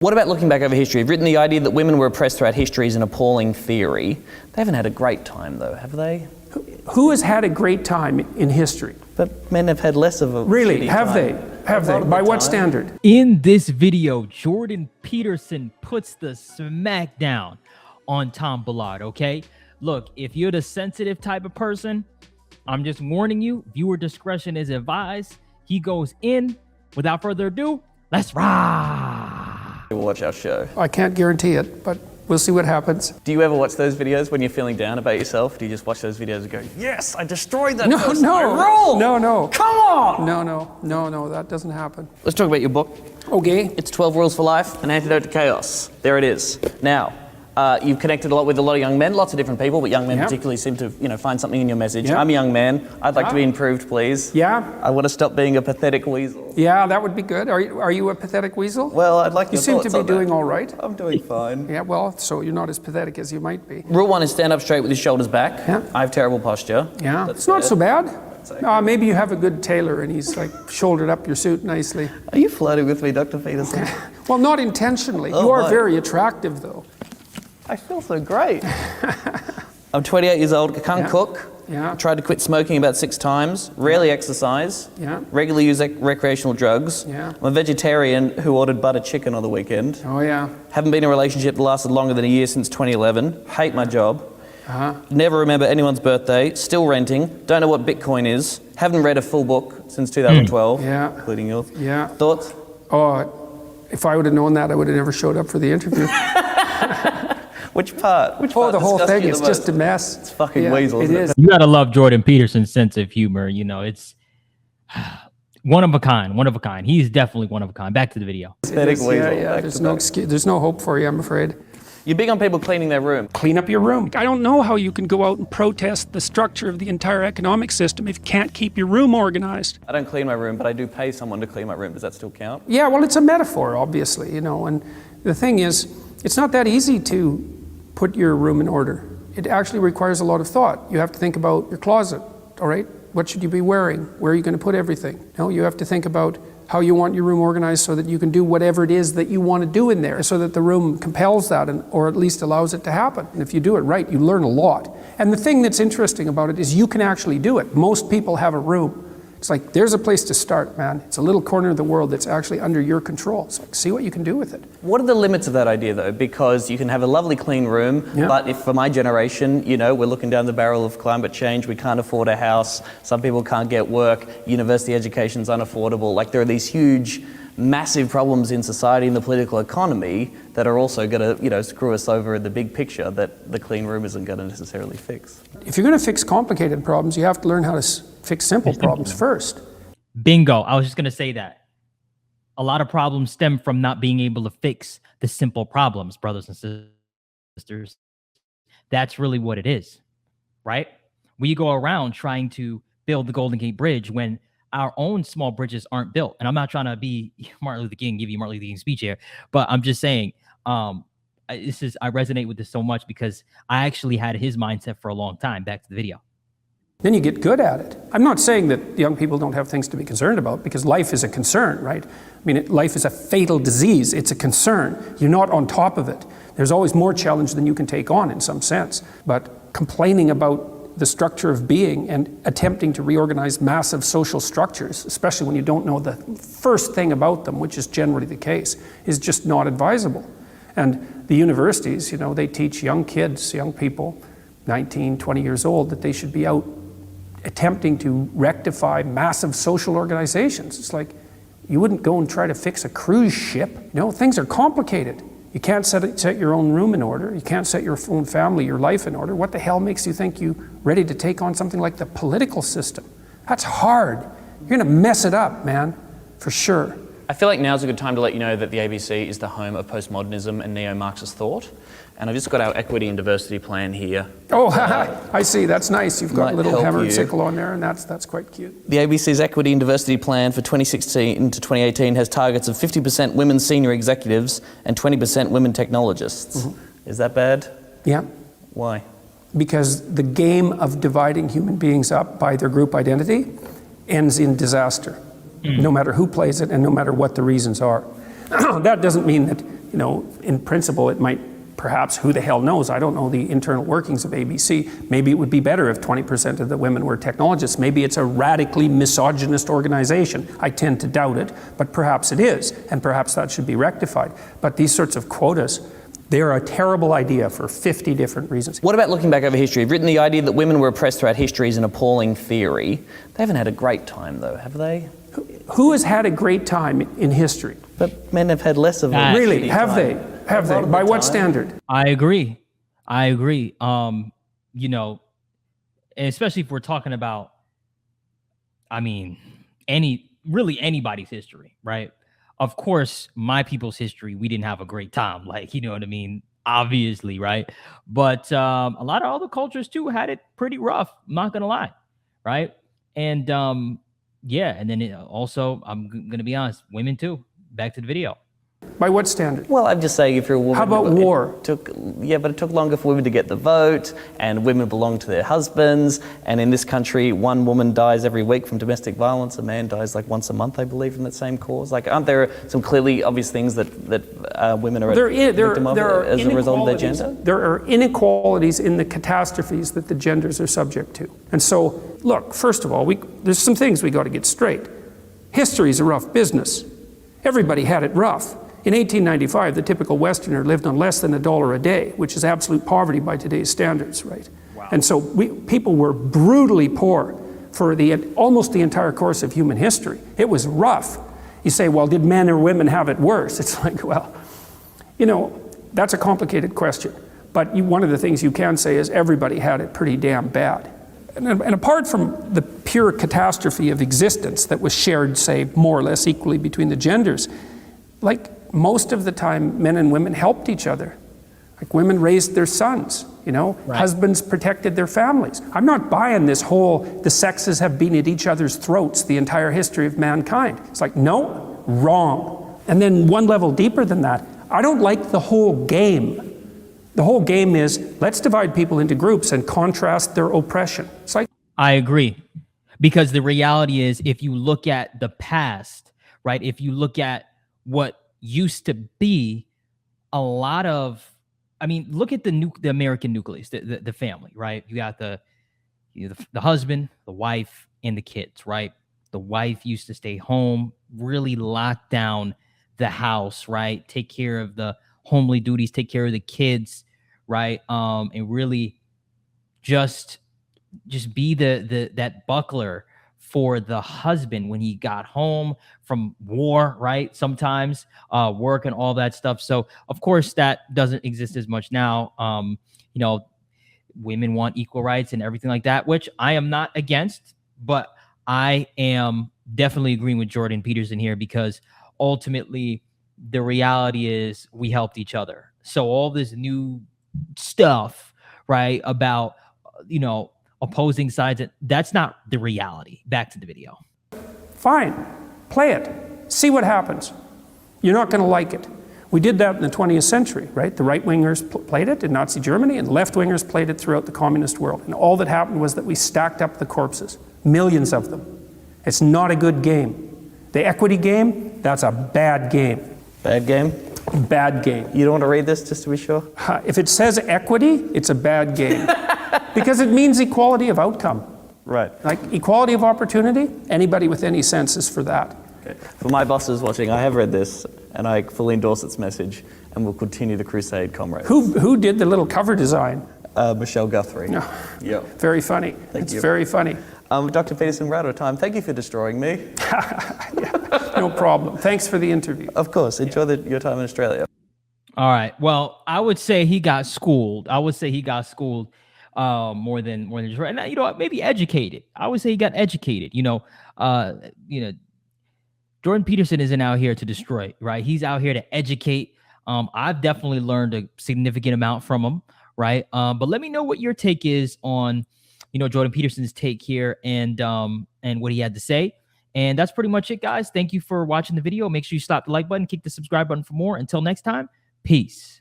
What about looking back over history? You've written the idea that women were oppressed throughout history is an appalling theory. They haven't had a great time though, have they? Who has had a great time in history? But men have had less of a Really, shitty have time. they? Have they? By what standard? In this video, Jordan Peterson puts the smack down on Tom Ballard, okay? Look, if you're the sensitive type of person, I'm just warning you, viewer discretion is advised. He goes in. Without further ado, let's ride. We'll watch our show. I can't guarantee it, but we'll see what happens. Do you ever watch those videos when you're feeling down about yourself? Do you just watch those videos and go, yes, I destroyed that person. No, I rule. no. Come on. No, that doesn't happen. Let's talk about your book. Okay. It's 12 Rules for Life, An Antidote to Chaos. There it is. Now, you've connected a lot with a lot of young men, lots of different people, but young men particularly seem to, find something in your message. I'm a young man. I'd like to be improved, please. Yeah. I want to stop being a pathetic weasel. Yeah, that would be good. Are you a pathetic weasel? Well, I'd like You seem to be doing all right. I'm doing fine. Yeah, well, so you're not as pathetic as you might be. Rule 1 is stand up straight with your shoulders back. Yeah. I have terrible posture. Yeah, That's it's not so bad. okay. Maybe you have a good tailor and he's like shouldered up your suit nicely. Are you flirting with me, Dr. Peterson? Well, not intentionally. Oh, you are my. very attractive, though. I feel so great. I'm 28 years old, I can't cook. Yeah. Tried to quit smoking about 6 times, rarely exercise, Yeah. regularly use recreational drugs. Yeah. I'm a vegetarian who ordered butter chicken on the weekend. Oh, yeah. Haven't been in a relationship that lasted longer than a year since 2011. Hate my job. Never remember anyone's birthday. Still renting. Don't know what Bitcoin is. Haven't read a full book since 2012, Yeah. including yours. Yeah. Thoughts? Oh, if I would have known that, I would have never showed up for the interview. Which part? Oh, the whole disgusts thing you is the just most? a mess. It's fucking weasel, It isn't it? is. You gotta love Jordan Peterson's sense of humor. It's one of a kind. He's definitely one of a kind. Back to the video. Pathetic weasel. Yeah. There's no excuse. There's no hope for you, I'm afraid. You're big on people cleaning their room. Clean up your room. I don't know how you can go out and protest the structure of the entire economic system if you can't keep your room organized. I don't clean my room, but I do pay someone to clean my room. Does that still count? Yeah, well, it's a metaphor, obviously, and the thing is, it's not that easy to put your room in order. It actually requires a lot of thought. You have to think about your closet, all right? What should you be wearing? Where are you going to put everything? You have to think about how you want your room organized so that you can do whatever it is that you want to do in there, so that the room compels that or at least allows it to happen. And if you do it right, you learn a lot. And the thing that's interesting about it is you can actually do it. Most people have a room. It's like, there's a place to start, man. It's a little corner of the world that's actually under your control. So see what you can do with it. What are the limits of that idea, though? Because you can have a lovely clean room, but if for my generation, we're looking down the barrel of climate change, we can't afford a house, some people can't get work, university education's unaffordable. Like, there are these huge, massive problems in society and the political economy that are also going to, screw us over in the big picture that the clean room isn't going to necessarily fix. If you're going to fix complicated problems, you have to learn how to fix simple problems first. Bingo. I was just gonna say that. A lot of problems stem from not being able to fix the simple problems, brothers and sisters. That's really what it is, right? We go around trying to build the Golden Gate Bridge when our own small bridges aren't built. And I'm not trying to be Martin Luther King, give you Martin Luther King speech here, but I'm just saying, I resonate with this so much because I actually had his mindset for a long time. Back to the video. Then you get good at it. I'm not saying that young people don't have things to be concerned about, because life is a concern, right? Life is a fatal disease. It's a concern. You're not on top of it. There's always more challenge than you can take on in some sense. But complaining about the structure of being and attempting to reorganize massive social structures, especially when you don't know the first thing about them, which is generally the case, is just not advisable. And the universities, they teach young kids, young people, 19, 20 years old, that they should be out attempting to rectify massive social organizations. It's like, you wouldn't go and try to fix a cruise ship. Things are complicated. You can't set your own room in order. You can't set your own family, your life in order. What the hell makes you think you're ready to take on something like the political system? That's hard. You're gonna mess it up, man, for sure. I feel like now's a good time to let you know that the ABC is the home of postmodernism and neo-Marxist thought. And I've just got our equity and diversity plan here. Oh, I see. That's nice. You've got a Might little help hammer and you. sickle on there, and that's quite cute. The ABC's equity and diversity plan for 2016 to 2018 has targets of 50% women senior executives and 20% women technologists. Is that bad? Yeah. Why? Because the game of dividing human beings up by their group identity ends in disaster, no matter who plays it and no matter what the reasons are. That doesn't mean that you know, in principle, it might, perhaps, who the hell knows? I don't know the internal workings of ABC. Maybe it would be better if 20% of the women were technologists. Maybe it's a radically misogynist organization. I tend to doubt it, but perhaps it is, and perhaps that should be rectified. But these sorts of quotas, they're a terrible idea for 50 different reasons. What about looking back over history? You've written the idea that women were oppressed throughout history is an appalling theory. They haven't had a great time, though, have they? Who has had a great time in history? But men have had less of a Really? shitty Have time. they? Have they? By what standard? I agree. You know, and especially if we're talking about, I mean, really anybody's history, right? Of course, my people's history, we didn't have a great time. Like, you know what I mean? Obviously, right? But a lot of other cultures too had it pretty rough. I'm not gonna lie, right? And yeah, and then also, I'm gonna be honest, women too. Back to the video. By what standard? Well, I'm just saying if you're a woman... How about war? But it took longer for women to get the vote, and women belong to their husbands, and in this country, one woman dies every week from domestic violence, a man dies like once a month, I believe, from that same cause. Like, aren't there some clearly obvious things that women are victim of as a result of their gender? There are inequalities in the catastrophes that the genders are subject to. And so, look, first of all, there's some things we got to get straight. History is a rough business. Everybody had it rough. In 1895, the typical Westerner lived on less than $1 a day, which is absolute poverty by today's standards, right? Wow. And so people were brutally poor for almost the entire course of human history. It was rough. You say, well, did men or women have it worse? It's like, well, you know, that's a complicated question. But one of the things you can say is everybody had it pretty damn bad. And apart from the pure catastrophe of existence that was shared, say, more or less equally between the genders, like, most of the time, men and women helped each other. Like, women raised their sons, you know? Right. Husbands protected their families. I'm not buying this whole, the sexes have been at each other's throats the entire history of mankind. It's like, no, wrong. And then one level deeper than that, I don't like the whole game. The whole game is, let's divide people into groups and contrast their oppression. It's like... I agree. Because the reality is, if you look at the past, right? If you look at what used to be, a lot of, I mean, look at the American nucleus, the family, right? You got the husband, the wife, and the kids, right? The wife used to stay home, really lock down the house, right? Take care of the homely duties, take care of the kids, right? And really just be that buckler for the husband when he got home from war, right? Sometimes work and all that stuff. So of course that doesn't exist as much now. You know, women want equal rights and everything like that, which I am not against, but I am definitely agreeing with Jordan Peterson here, because ultimately the reality is we helped each other. So all this new stuff, right, about, you know, opposing sides, that's not the reality. Back to the video. Fine, play it, see what happens. You're not going to like it. We did that in the 20th century, right? The right-wingers played it in Nazi Germany, and left-wingers played it throughout the communist world. And all that happened was that we stacked up the corpses, millions of them. It's not a good game. The equity game, that's a bad game. Bad game? Bad game. You don't want to read this just to be sure? If it says equity, it's a bad game. Because it means equality of outcome. Right. Like equality of opportunity, anybody with any sense is for that. Okay. For my bosses watching, I have read this, and I fully endorse its message, and will continue the crusade, comrades. Who did the little cover design? Michelle Guthrie. No. Yep. Very funny. It's very funny. Dr. Peterson, we're out of time. Thank you for destroying me. Yeah, no problem. Thanks for the interview. Of course. Enjoy your time in Australia. All right. Well, I would say he got schooled. More than Detroit. And, you know, maybe educated. I would say he got educated. You know, Jordan Peterson isn't out here to destroy, right? He's out here to educate. I've definitely learned a significant amount from him, right? But let me know what your take is on, you know, Jordan Peterson's take here and what he had to say. And that's pretty much it, guys. Thank you for watching the video. Make sure you slap the like button, kick the subscribe button for more. Until next time, peace.